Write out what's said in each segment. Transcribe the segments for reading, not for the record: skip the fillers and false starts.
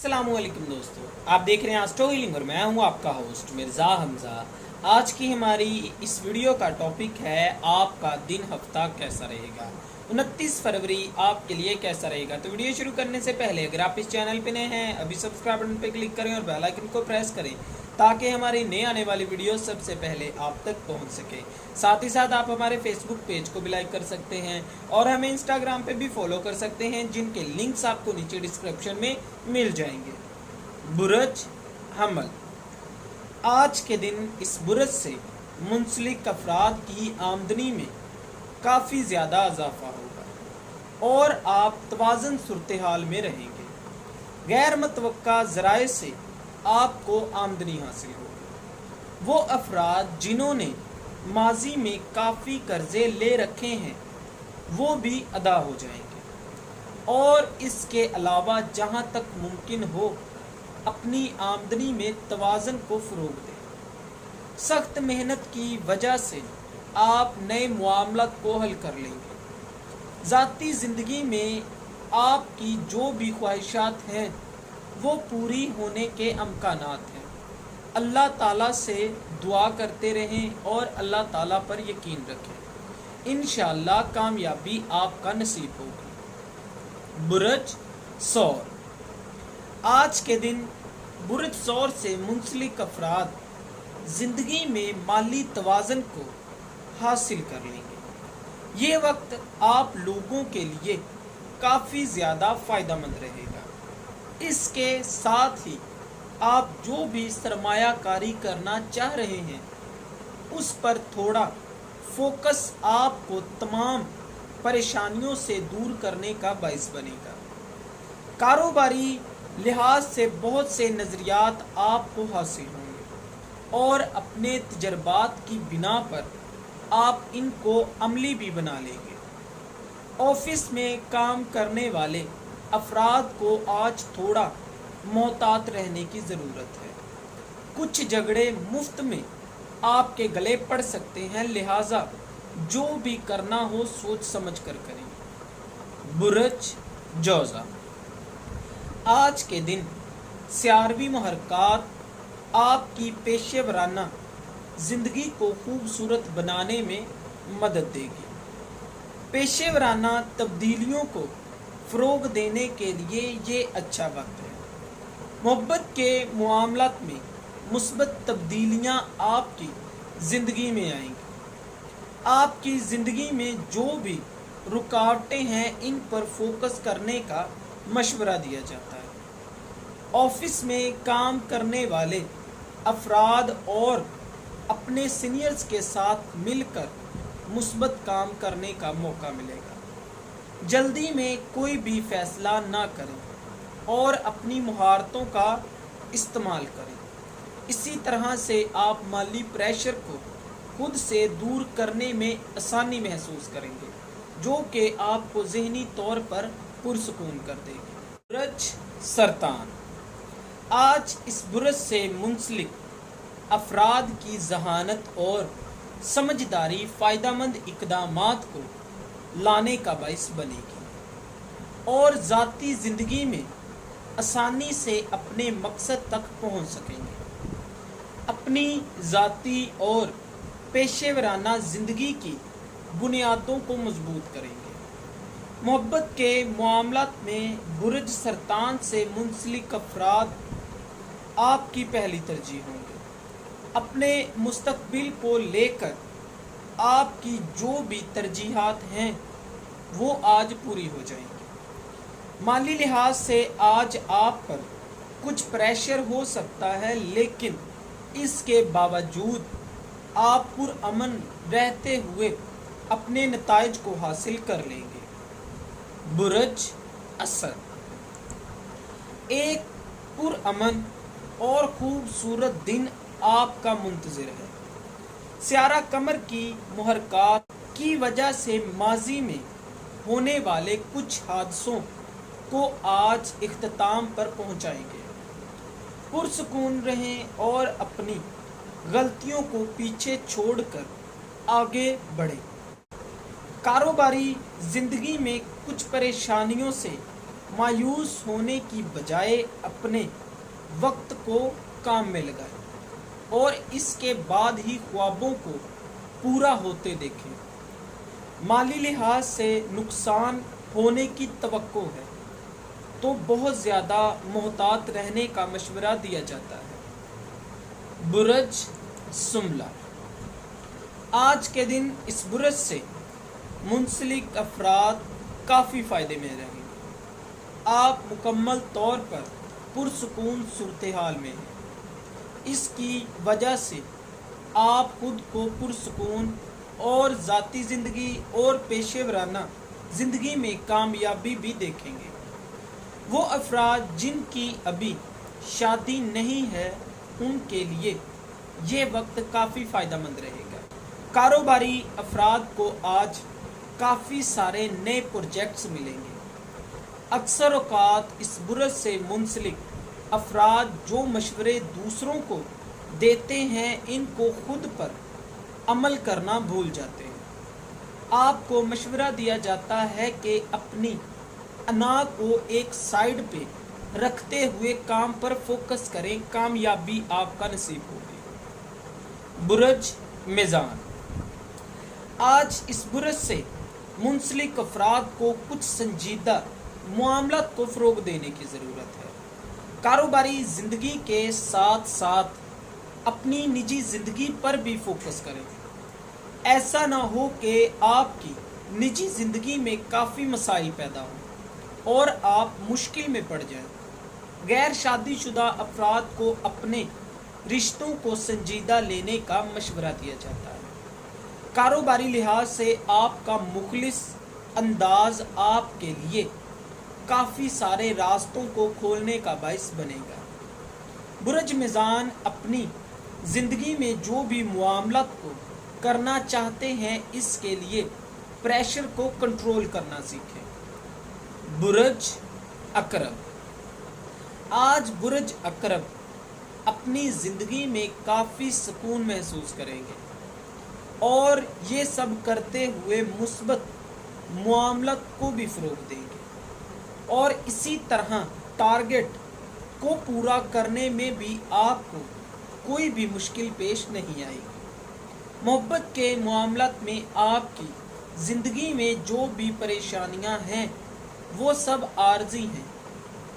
अस्सलामुअलैकुम दोस्तों, आप देख रहे हैं एस्ट्रो हीलिंग और मैं हूं आपका होस्ट मिर्ज़ा हमज़ा। आज की हमारी इस वीडियो का टॉपिक है आपका दिन हफ्ता कैसा रहेगा। 29 फरवरी आपके लिए कैसा रहेगा। तो वीडियो शुरू करने से पहले अगर आप इस चैनल पे नए हैं अभी सब्सक्राइब बटन पे क्लिक करें और बेल आइकन को प्रेस करें ताकि हमारी नए आने वाली वीडियो सबसे पहले आप तक पहुंच सके। साथ ही साथ आप हमारे फेसबुक पेज को भी लाइक कर सकते हैं और हमें इंस्टाग्राम पे भी फॉलो कर सकते हैं, जिनके लिंक्स आपको नीचे डिस्क्रिप्शन में मिल जाएंगे। बुरज हमल, आज के दिन इस बुरज से मुंसलिक अफराद की आमदनी में काफ़ी ज़्यादा इजाफा होगा और आप तवाज़न सूरत हाल में रहेंगे। गैर मुतवक्का ज़राए से आपको आमदनी हासिल होगी। वो अफराद जिन्होंने माजी में काफ़ी कर्जे ले रखे हैं वो भी अदा हो जाएंगे और इसके अलावा जहां तक मुमकिन हो अपनी आमदनी में तवाज़न को फ़रोग़ दें। सख्त मेहनत की वजह से आप नए मामलात को हल कर लेंगे। ज़ाती ज़िंदगी में आपकी जो भी ख्वाहिशात हैं वो पूरी होने के अमकानात हैं। अल्लाह ताला से दुआ करते रहें और अल्लाह ताला पर यकीन रखें, इंशाअल्लाह कामयाबी आपका नसीब होगी। बुरज सौर, आज के दिन बुरज सौर से मुंसलिक अफराद ज़िंदगी में माली तवाज़न को हासिल कर लेंगे। ये वक्त आप लोगों के लिए काफ़ी ज़्यादा फ़ायदेमंद रहेगा। इसके साथ ही आप जो भी सरमायाकारी करना चाह रहे हैं उस पर थोड़ा फोकस आपको तमाम परेशानियों से दूर करने का बाइस बनेगा। कारोबारी लिहाज से बहुत से नज़रियात आपको हासिल होंगे और अपने तजर्बात की बिना पर आप इनको अमली भी बना लेंगे। ऑफिस में काम करने वाले अफराद को आज थोड़ा मोहतात रहने की ज़रूरत है। कुछ झगड़े मुफ्त में आपके गले पड़ सकते हैं, लिहाजा जो भी करना हो सोच समझ कर करें। बुरज जौज़ा, आज के दिन सियारवी महरकात आपकी पेशेवराना ज़िंदगी को खूबसूरत बनाने में मदद देगी। पेशेवराना तब्दीलियों को फ़रोग़ देने के लिए ये अच्छा वक्त है। मोहब्बत के मामलात में मुस्बत तब्दीलियाँ आपकी ज़िंदगी में आएंगी। आपकी ज़िंदगी में जो भी रुकावटें हैं इन पर फोकस करने का मशवरा दिया जाता है। ऑफिस में काम करने वाले अफराद और अपने सीनियर्स के साथ मिलकर मुस्बत काम करने का मौका मिलेगा। जल्दी में कोई भी फैसला ना करें और अपनी महारतों का इस्तेमाल करें। इसी तरह से आप माली प्रेशर को खुद से दूर करने में आसानी महसूस करेंगे, जो कि आपको ज़हनी तौर पर पुरसुकून कर देगी। बुरज सरतान, आज इस बुरज से मुंसलिक अफराद की जहानत और समझदारी फ़ायदेमंद इक़दामात को लाने का बाइस बनेगी और ज़ाती ज़िंदगी में आसानी से अपने मकसद तक पहुंच सकेंगे। अपनी ज़ाती और पेशेवराना ज़िंदगी की बुनियादों को मजबूत करेंगे। मोहब्बत के मामलात में बुरज सरतान से मुंसलिक अफराद आपकी पहली तरजीह होंगे। अपने मुस्तकबिल को लेकर आपकी जो भी तरजीहात हैं वो आज पूरी हो जाएंगी। माली लिहाज से आज आप पर कुछ प्रेशर हो सकता है, लेकिन इसके बावजूद आप पुरअमन रहते हुए अपने नताइज को हासिल कर लेंगे। बुरज असद, एक पुरअमन और खूबसूरत दिन आपका मुंतज़िर है। सियारा कमर की मुहरकात की वजह से माजी में होने वाले कुछ हादसों को आज इख्तिताम पर पहुंचाएंगे। पुरसुकून रहें और अपनी गलतियों को पीछे छोड़कर आगे बढ़ें। कारोबारी ज़िंदगी में कुछ परेशानियों से मायूस होने की बजाय अपने वक्त को काम में लगाएं और इसके बाद ही ख्वाबों को पूरा होते देखें। माली लिहाज से नुकसान होने की तवक्को है तो बहुत ज़्यादा मोहतात रहने का मशवरा दिया जाता है। बुरज सुमला, आज के दिन इस बुरज से मुंसलिक अफराद काफ़ी फ़ायदे में रहेंगे। आप मुकम्मल तौर पर पुरसुकून सूरत-ए-हाल में हैं। इसकी वजह से आप खुद को पुरसुकून और ज़ाती ज़िंदगी और पेशेवराना ज़िंदगी में कामयाबी भी देखेंगे। वो अफराद जिनकी अभी शादी नहीं है उनके लिए ये वक्त काफ़ी फ़ायदेमंद रहेगा। कारोबारी अफराद को आज काफ़ी सारे नए प्रोजेक्ट्स मिलेंगे। अक्सर औक़ात इस बुरज से मुंसलिक अफराद जो मशवरे दूसरों को देते हैं इनको खुद पर अमल करना भूल जाते हैं। आपको मशवरा दिया जाता है कि अपनी अना को एक साइड पे रखते हुए काम पर फोकस करें, कामयाबी आपका नसीब होगी। बुरज मीज़ान, आज इस बुरज से मुंसलिक अफराद को कुछ संजीदा मामलात को फ़रोग़ देने की ज़रूरत है। कारोबारी ज़िंदगी के साथ साथ अपनी निजी ज़िंदगी पर भी फोकस करें। ऐसा ना हो कि आपकी निजी ज़िंदगी में काफ़ी मसाइल पैदा हों और आप मुश्किल में पड़ जाएं। गैर शादीशुदा अफराद को अपने रिश्तों को संजीदा लेने का मशवरा दिया जाता है। कारोबारी लिहाज से आपका मुखलिस अंदाज आपके लिए काफ़ी सारे रास्तों को खोलने का बाइस बनेगा। बुरज मीज़ान अपनी ज़िंदगी में जो भी मामलात को करना चाहते हैं इसके लिए प्रेशर को कंट्रोल करना सीखें। बुरज अकरब, आज बुरज अकरब अपनी ज़िंदगी में काफ़ी सुकून महसूस करेंगे और ये सब करते हुए मुस्बत मामलात को भी फ़रोग़ देंगे और इसी तरह टारगेट को पूरा करने में भी आपको कोई भी मुश्किल पेश नहीं आएगी। मोहब्बत के मामलात में आपकी ज़िंदगी में जो भी परेशानियां हैं वो सब आर्जी हैं।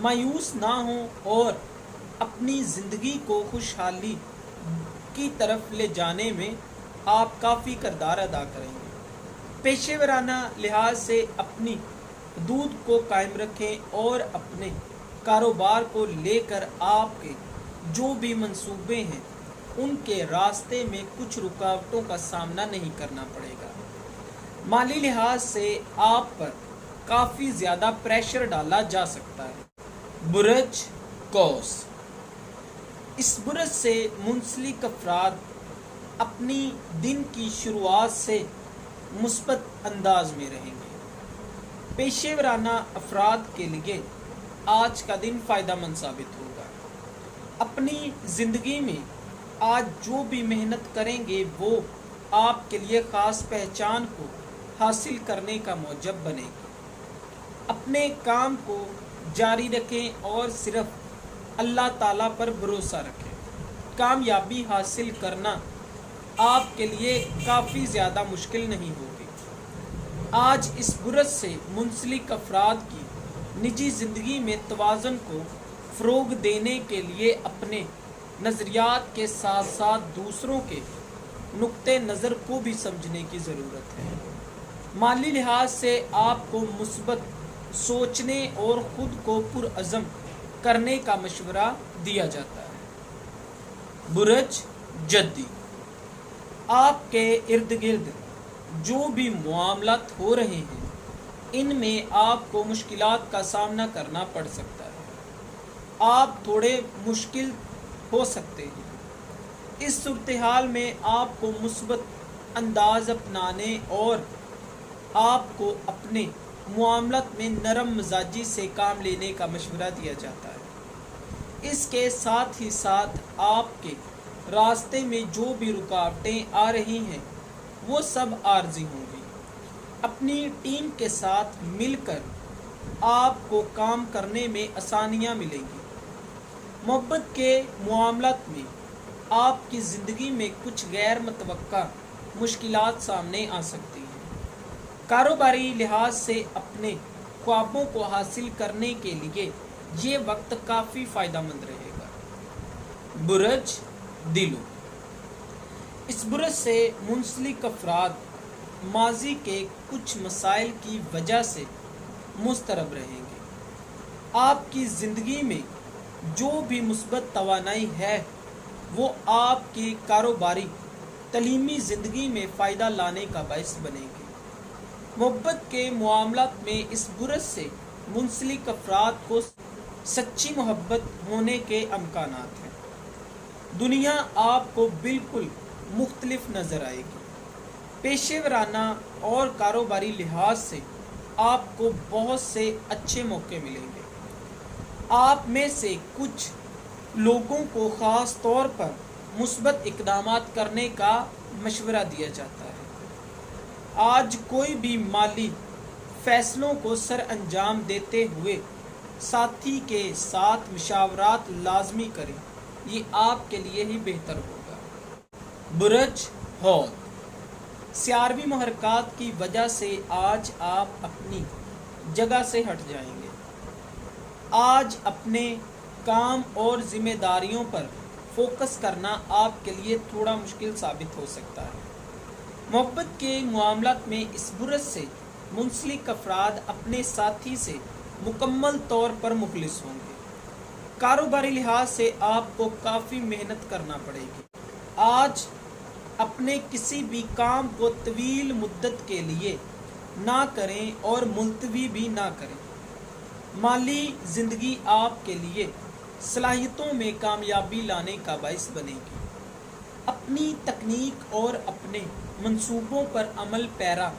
मायूस ना हो और अपनी ज़िंदगी को खुशहाली की तरफ ले जाने में आप काफ़ी किरदार अदा करेंगे। पेशेवराना लिहाज से अपनी हदूद को कायम रखें और अपने कारोबार को लेकर आपके जो भी मंसूबे हैं उनके रास्ते में कुछ रुकावटों का सामना नहीं करना पड़ेगा। माली लिहाज से आप पर काफ़ी ज़्यादा प्रेशर डाला जा सकता है। बुरज कौस, इस बुरज से मुंसलिक अफराद अपनी दिन की शुरुआत से मुस्बत अंदाज में रहेंगे। पेशेवराना अफराद के लिए आज का दिन फ़ायदेमंद साबित होगा। अपनी ज़िंदगी में आज जो भी मेहनत करेंगे वो आपके लिए ख़ास पहचान को हासिल करने का मौजब बनेगी। अपने काम को जारी रखें और सिर्फ अल्लाह ताला पर भरोसा रखें। कामयाबी हासिल करना आपके लिए काफ़ी ज़्यादा मुश्किल नहीं होगी। आज इस बुरज से मुंसलिक अफराद की निजी ज़िंदगी में तवाज़ुन को फ़रोग़ देने के लिए अपने नज़रियात के साथ साथ दूसरों के नुक्ते नज़र को भी समझने की ज़रूरत है। माली लिहाज से आपको मुस्बत सोचने और ख़ुद को पुरअज़म करने का मशवरा दिया जाता है। बुरज जद्दी, आपके इर्द गिर्द जो भी मामलात हो रहे हैं इनमें आपको मुश्किलात का सामना करना पड़ सकता है। आप थोड़े मुश्किल हो सकते हैं। इस सूरत-ए-हाल में आपको मुस्बत अंदाज अपनाने और आपको अपने मामलात में नरम मिजाजी से काम लेने का मशवरा दिया जाता है। इसके साथ ही साथ आपके रास्ते में जो भी रुकावटें आ रही हैं वो सब आर्जी होंगी। अपनी टीम के साथ मिलकर آپ کو کام کرنے میں آسانیاں ملیں گی۔ محبت کے معاملات میں آپ کی زندگی میں کچھ غیر متوقع مشکلات سامنے آ سکتی ہیں۔ کاروباری لحاظ سے اپنے خوابوں کو حاصل کرنے کے لیے یہ وقت کافی فائدہ مند رہے گا۔ برج دلو، اس برج سے منسلک افراد ماضی کے کچھ مسائل کی وجہ سے مضطرب رہیں گے۔ آپ کی زندگی میں جو بھی مثبت توانائی ہے وہ آپ کی کاروباری تعلیمی زندگی میں فائدہ لانے کا باعث بنے گی۔ محبت کے معاملات میں اس برج سے منسلک افراد کو سچی محبت ہونے کے امکانات ہیں۔ دنیا آپ کو بالکل مختلف نظر آئے گی۔ پیشہ ورانہ اور کاروباری لحاظ سے آپ کو بہت سے اچھے موقع ملیں گے۔ آپ میں سے کچھ لوگوں کو خاص طور پر مثبت اقدامات کرنے کا مشورہ دیا جاتا ہے۔ آج کوئی بھی مالی فیصلوں کو سر انجام دیتے ہوئے ساتھی کے ساتھ مشاورات لازمی کریں، یہ آپ کے لیے ہی بہتر ہوگا۔ برج حوت، سیاروی محرکات کی وجہ سے آج آپ اپنی جگہ سے ہٹ جائیں گے۔ آج اپنے کام اور ذمہ داریوں پر فوکس کرنا آپ کے لیے تھوڑا مشکل ثابت ہو سکتا ہے۔ محبت کے معاملات میں اس برج سے منسلک افراد اپنے ساتھی سے مکمل طور پر مخلص ہوں گے۔ کاروباری لحاظ سے آپ کو کافی محنت کرنا پڑے گی۔ آج اپنے کسی بھی کام کو طویل مدت کے لیے نہ کریں اور ملتوی بھی نہ کریں۔ مالی زندگی آپ کے لیے صلاحیتوں میں کامیابی لانے کا باعث بنے گی۔ اپنی تکنیک اور اپنے منصوبوں پر عمل پیرا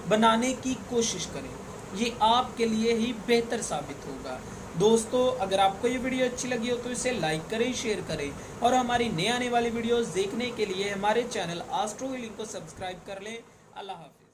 بنانے کی کوشش کریں، یہ آپ کے لیے ہی بہتر ثابت ہوگا۔ دوستو، اگر آپ کو یہ ویڈیو اچھی لگی ہو تو اسے لائک کریں، شیئر کریں اور ہماری نئے آنے والی ویڈیوز دیکھنے کے لیے ہمارے چینل آسٹرو ہیلنگ کو سبسکرائب کر لیں۔ اللہ حافظ۔